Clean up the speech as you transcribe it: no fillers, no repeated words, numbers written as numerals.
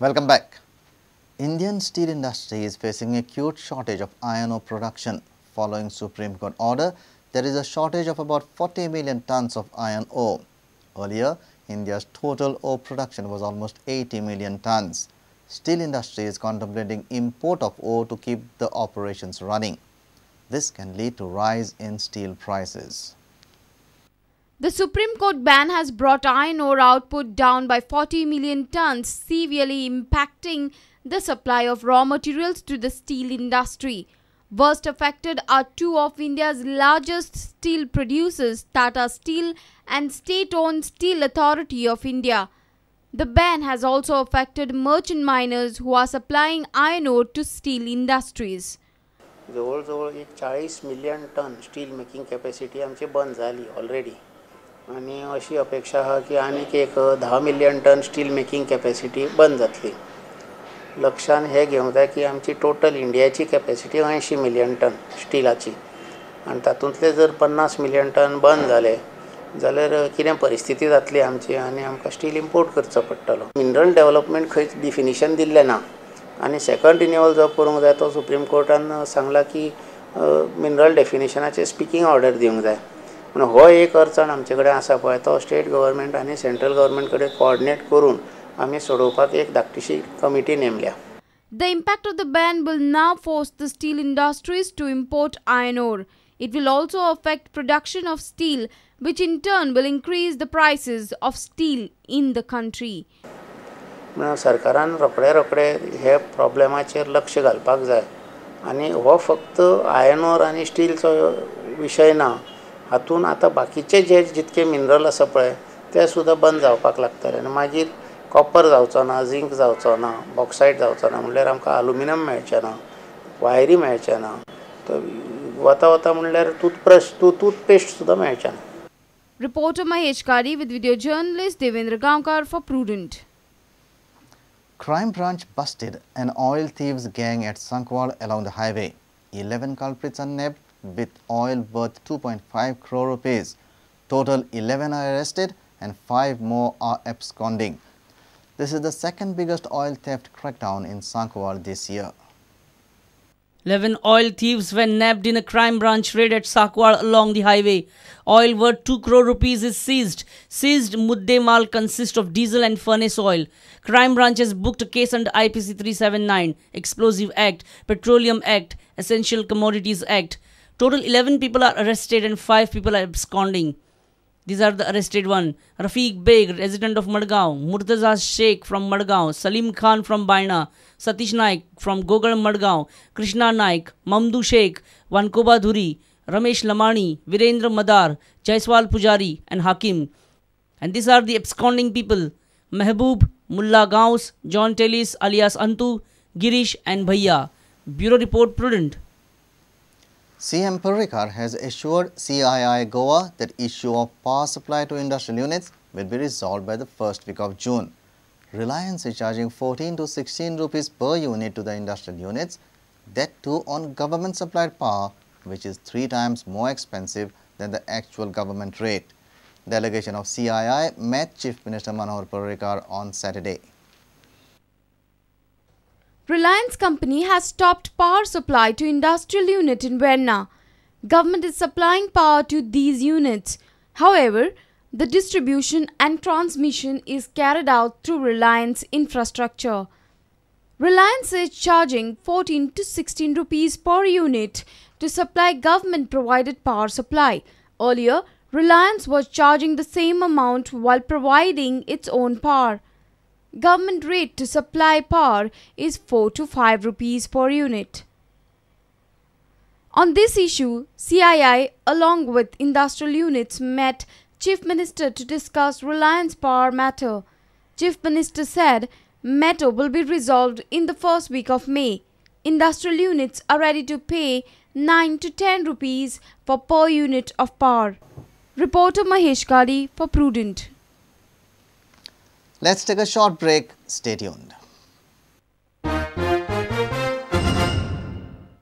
Welcome back. Indian steel industry is facing acute shortage of iron ore production. Following Supreme Court order, there is a shortage of about 40 million tons of iron ore. Earlier, India's total ore production was almost 80 million tons. Steel industry is contemplating import of ore to keep the operations running. This can lead to rise in steel prices. The Supreme Court ban has brought iron ore output down by 40 million tons, severely impacting the supply of raw materials to the steel industry. Worst affected are two of India's largest steel producers, Tata Steel and State-owned Steel Authority of India. The ban has also affected merchant miners who are supplying iron ore to steel industries. जवळजवळ 40 million ton steel making capacity आमची बंद झाली already आणि अशी अपेक्षा आहे की आणखी एक 10 million ton steel making capacity बंद जातली. लक्षात हे घेऊन जाय की आमची टोटल इंडियाची कॅपॅसिटी 80 मिलियन टन स्टीलाची आणि तातूंतले जर 50 मिलियन टन बंद झाले जाल्यार कितें परिस्थिती जातली आमची आणि आमकां स्टील इंपोर्ट करचो पडटलो. मिनरल डेव्हलपमेंट खंयच डिफिनिशन दिल्लें ना आणि सेकंड रिन्यूअल जो करूंक जाय तो सुप्रीम कोर्टान सांगला की मिनरल डेफिनिशनाचे स्पीकिंग ऑर्डर दिवंक जाय. म्हणून हो एक अडचण आमचे कडेन आसा पळय तो स्टेट गव्हर्नमेंट आणि सेंट्रल गव्हर्नमेंट कडेन कोऑर्डिनेट करून आमी सोडोवपाक एक धाकटीशी committee नेमल्या. The impact of the ban will now force the steel industries to import iron ore. It will also affect production of steel, which in turn will increase the prices of steel in the country. म्हणून सरकारान रोखडे हे प्रॉब्लेमाचेर लक्ष घालपाक जाय आणि हो फक्त iron ओर आणि स्टीलचो विशय ना. हातून आता बाकीचे जे जितके मिनरल आसा पळय ते सुद्धा बंद जावपाक लागतले आणि मागीर कॉपर जावचो ना, झिंक जावचो ना, बॉक्सायट जावचो ना म्हणल्यार आमकां अल्युमिनियम मेळचें ना, वायरी मेळचें ना, तर वता म्हणल्यार टूथपेस्ट सुद्धा मेळचें ना. Reporter Mahesh Kari with video journalist Devendra Gaonkar for Prudent. Crime branch busted an oil thieves gang at Sankwal along the highway. 11 culprits are nabbed with oil worth 2.5 crore rupees. Total 11 are arrested and 5 more are absconding. This is the second biggest oil theft crackdown in Sankwal this year. 11 oil thieves were nabbed in a crime branch raid at Sankwal along the highway. Oil worth 2 crore rupees is seized. Seized mudde mal consists of diesel and furnace oil. Crime branch has booked a case under IPC 379, Explosive Act, Petroleum Act, Essential Commodities Act. Total 11 people are arrested and 5 people are absconding. These are the arrested one: Rafiq Beg, resident of Madgaon; Murtaza Sheikh from Madgaon; Salim Khan from Baina; Satish Naik from Gogal Madgaon; Krishna Naik; Mamdu Sheikh; Vankoba Dhuri; Ramesh Lamani; Virendra Madar; Jaiswal Pujari and Hakim. And these are the absconding people: Mehboob, Mullah Gaus, John Tellis alias Antu, Girish and Bhaiya. Bureau Report, Prudent. CM Parrikar has assured CII Goa that issue of power supply to industrial units will be resolved by the first week of June. Reliance is charging 14 to 16 rupees per unit to the industrial units, that too on government supplied power, which is 3 times more expensive than the actual government rate. Delegation of CII met Chief Minister Manohar Parrikar on Saturday. Reliance Company has stopped power supply to industrial unit in Verna. Government is supplying power to these units. However, the distribution and transmission is carried out through Reliance infrastructure. Reliance is charging 14 to 16 rupees per unit to supply government provided power supply. Earlier, Reliance was charging the same amount while providing its own power. Government rate to supply power is 4 to 5 rupees per unit. On this issue, CII along with industrial units met Chief Minister to discuss Reliance power matter. Chief Minister said matter will be resolved in the first week of May. Industrial units are ready to pay 9 to 10 rupees for per unit of power. Reporter Mahesh Kari for Prudent. Let's take a short break. Stay tuned.